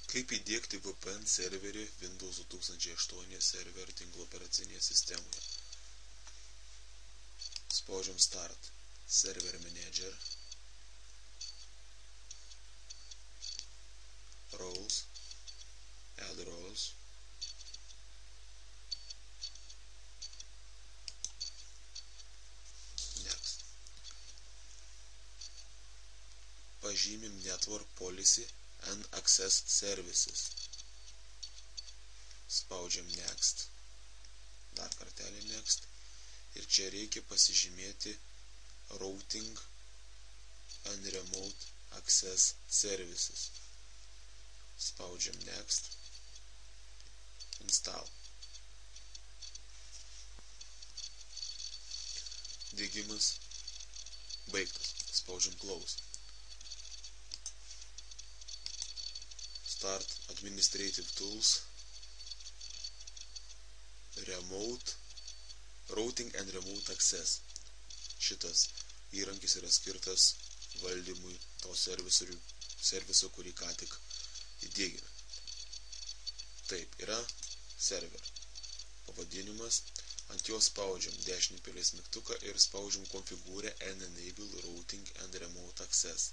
Kaip įdiegti VPN serverį Windows 2008 server tinklo operacinėje sistemoje? Spaudžiam Start. Server Manager. Roles. Add roles. Next. Pažymim Network Policy and Access Services. Spaudžiam Next. Dar kartelį Next. Ir čia reikia pasižymėti Routing and Remote Access Services. Spaudžiam Next. Install. Diegimas baigtas. Spaudžiam Close. Start Administrative Tools. Routing and Remote Access. Šitas įrankis yra skirtas valdymui to serviso, kurį ką tik įdiegėme. Taip, yra server. Pavadinimas. Ant jo spaudžiam dešinį pelės mygtuką ir spaudžiam Configure and Enable Routing and Remote Access.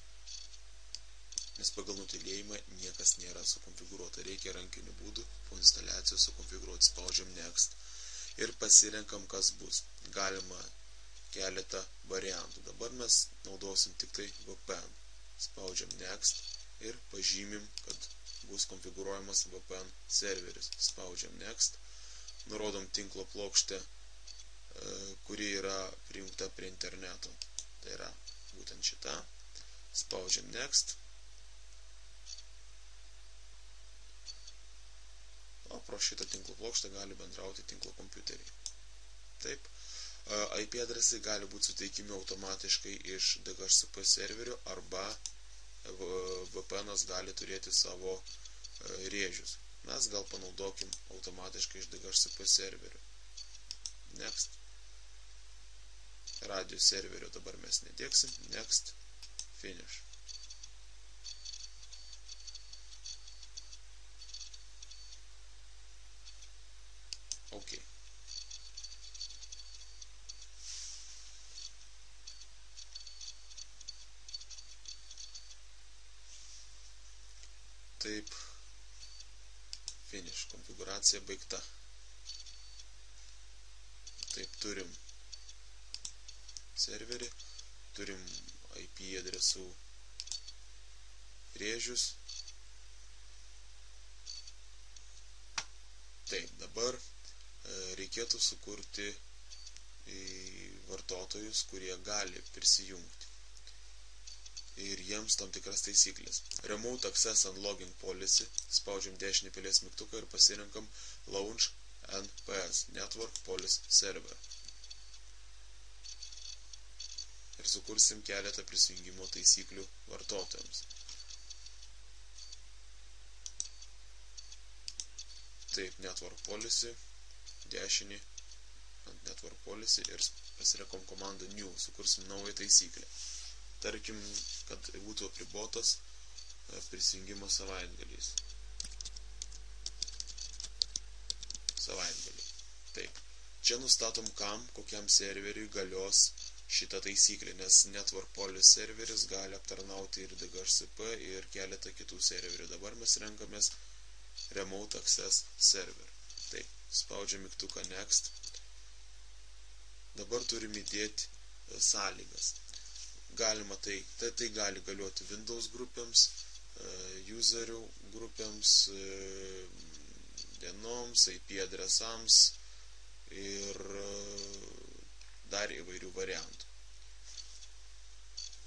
Nes pagal nutylėjimą niekas nėra sukonfigūruota. Reikia rankiniu būdu po instaliacijos sukonfigūruoti. Spaudžiam Next ir pasirenkam, kas bus. Galima keletą variantų. Dabar mes naudosim tik tai VPN. Spaudžiam Next ir pažymim, kad bus konfigūruojamas VPN serveris. Spaudžiam Next. Nurodom tinklo plokštę, kuri yra prijungta prie interneto. Tai yra būtent šita. Spaudžiam Next. O pro šitą tinklo plokštę gali bendrauti tinklo kompiuteriai. Taip, IP adresai gali būti suteikimi automatiškai iš DHCP serverio arba VPN'as gali turėti savo rėžius. Mes gal panaudokim automatiškai iš DHCP serverio. Next. Radio serverio dabar mes nediegsim. Next. Finish. OK. Taip. Finish. Konfigūracija baigta. Taip, turim serverį, turim IP adresų rėžius. Taip, dabar reikėtų sukurti vartotojus, kurie gali prisijungti. Ir jiems tam tikras taisyklės. Remote Access and Login Policy. Spaudžiam dešinį pelės mygtuką ir pasirenkam Launch NPS Network Policy Server. Ir sukursim keletą prisijungimo taisyklių vartotojams. Taip, Network Policy, dešinį ant Network Policy ir pasirekom komandą New, sukursim naują taisyklę. Tarkim, kad būtų apribotas prisijungimo savaitgaliais. Savaitgaliai. Taip. Čia nustatom kokiam serveriui galios šitą taisyklę, nes Network Policy serveris gali aptarnauti ir DHCP ir keletą kitų serverių. Dabar mes renkamės Remote Access Server. Taip, spaudžiam mygtuką Next. Dabar turim įdėti sąlygas. Galima tai gali galioti Windows grupėms, userių grupėms, dienoms, IP adresams ir dar įvairių variantų.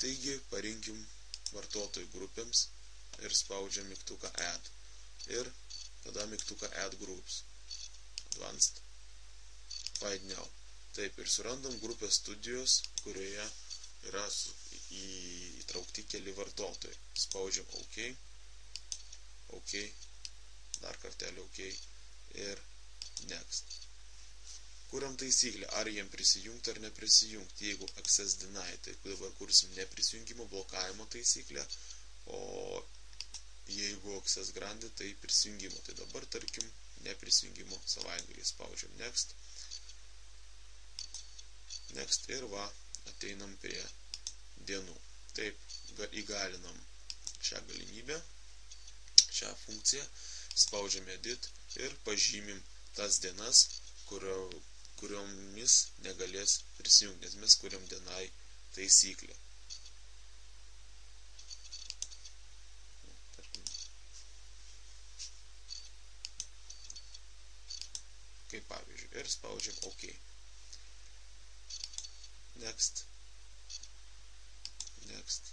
Taigi, parinkim vartotojų grupėms ir spaudžiam mygtuką Add. Ir tada mygtuką Add Groups. Advanced. Find Now. Taip, ir surandam grupę studijos, kurioje yra įtraukti keli vartotojai. Spaudžiam OK. OK. Dar kartelį OK. Ir Next. Kuriam taisyklę, ar jiem prisijungti ar neprisijungti. Jeigu Access Deny, tai dabar kursim neprisijungimo blokavimo taisyklę, o Jeigu access grande, tai prisijungimo. Tai dabar, tarkim, neprisijungimo savaitgalį. Spaudžiam next. Next ir va, ateinam prie dienų. Taip, įgalinam šią galimybę, šią funkciją, spaudžiam edit ir pažymim tas dienas, kuriomis negalės prisijungti, nes mes kuriam dienai taisyklę. Kaip pavyzdžiui, ir spaudžiam OK. Next. Next.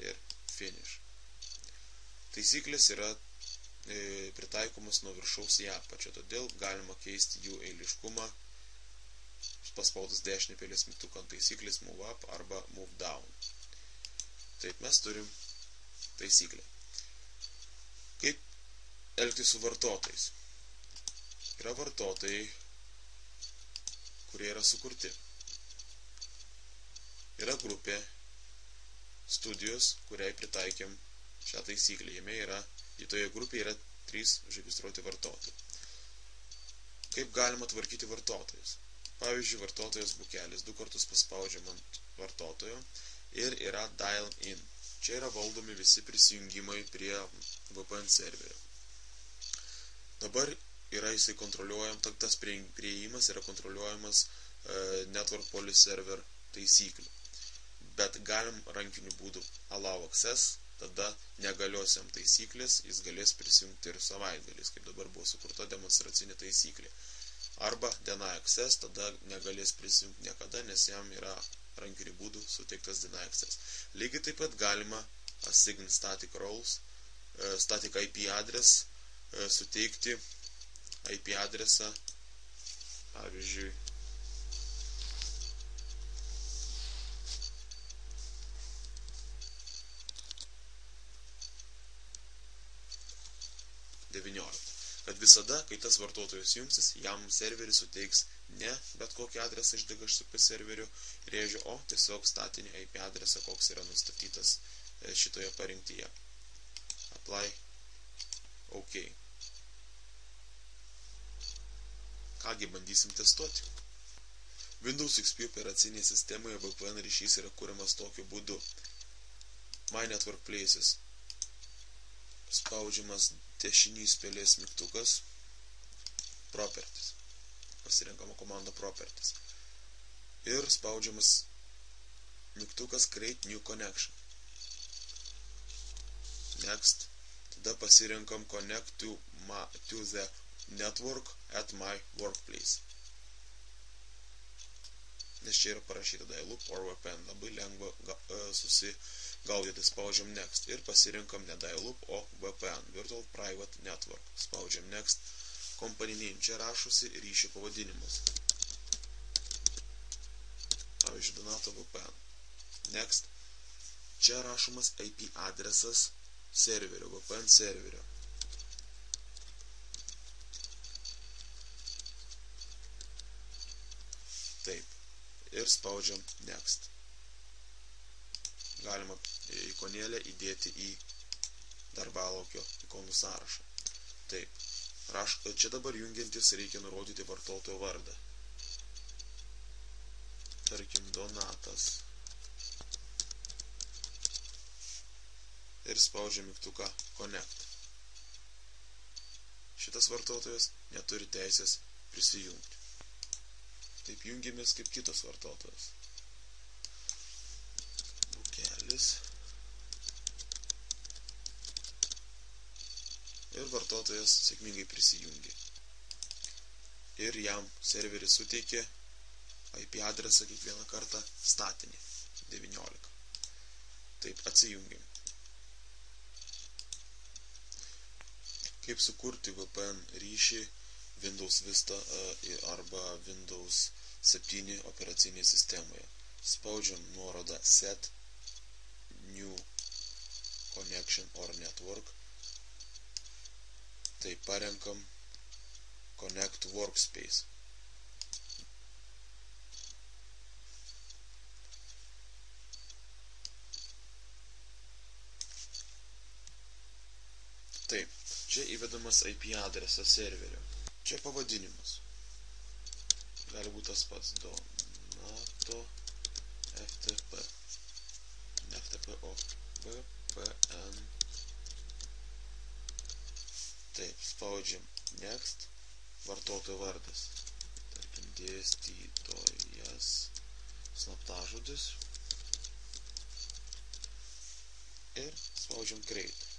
Ir finish. Taisyklės yra pritaikomas nuo viršaus į apačią, todėl galima keisti jų eiliškumą paspaudus dešinį pelės mygtuką ant taisyklės move up arba move down. Taip, mes turim taisyklę. Kaip elgtis su vartotojais? Yra vartotojai, kurie yra sukurti. Yra grupė studijos, kuriai pritaikėm šią taisyklę. Į toje grupėje yra 3 užregistruoti vartotojai. Kaip galima tvarkyti vartotojus? Pavyzdžiui, vartotojas bukelis 2 kartus paspaudžiam ant vartotojo ir yra dial in. Čia yra valdomi visi prisijungimai prie VPN serverio. Dabar yra jisai kontroliuojam, tas priėjimas yra kontroliuojamas Network Policy Server taisyklių. Bet galim rankiniu būdu allow access, tada negaliosiam taisyklės, jis galės prisijungti ir savaitgaliais, kaip dabar buvo sukurta demonstracinė taisyklė. Arba deny access, tada negalės prisijungti niekada, nes jam yra rankiniu būdu suteiktas deny access. Lygiai taip pat galima assign static roles, static IP address, suteikti IP adresą, pavyzdžiui, kad visada, kai tas vartotojas jungsis, jam serveris suteiks ne bet kokį adresą iš DHCP serverio rėžio, o tiesiog statinį IP adresą, koks yra nustatytas šitoje parinktyje. Apply. OK. Kągi bandysim testuoti. Windows XP operacinėje sistemoje VPN ryšys yra kuriamas tokiu būdu. My Network Places. Spaudžiamas dešinys pelės mygtukas. Properties. Pasirenkama komanda Properties. Ir spaudžiamas mygtukas Create New Connection. Next. Tada pasirenkam Connect to the Network at my workplace. Nes čia yra parašyta dial-up or VPN. Labai lengva susigaudyti. Spaudžiam Next. Ir pasirenkam ne dial-up, o VPN. Virtual Private Network. Spaudžiam Next. Company name. Čia rašosi ryšio pavadinimas. Pavyzdžiui, Donato VPN. Next. Čia rašomas IP adresas serverio, VPN serverio. Taip. Ir spaudžiam Next. Galima ikonėlę įdėti į darbalaukio ikonų sąrašą. Taip. Čia dabar jungiantis reikia nurodyti vartotojo vardą. Tarkim, Donatas. Ir spaudžiam mygtuką Connect. Šitas vartotojas neturi teisės prisijungti. Taip jungiamės kaip kitas vartotojas. Bukelis. Ir vartotojas sėkmingai prisijungė. Ir jam serveris suteikė IP adresą kiekvieną kartą statinį 19. Taip, atsijungiam. Kaip sukurti VPN ryšį Windows Vista arba Windows 7 operacinėje sistemoje. Spaudžiam nuorodą Set New Connection or Network. Tai parenkam Connect Workspace. Čia įvedamas IP adresas serverio. Čia pavadinimas. Gali būti tas pats Donato FTP. Ne FTP, o VPN. Taip, spaudžiam Next. Vartotojo vardas. Tarkim, dėstytojas. Slaptažodis. Ir spaudžiam Create.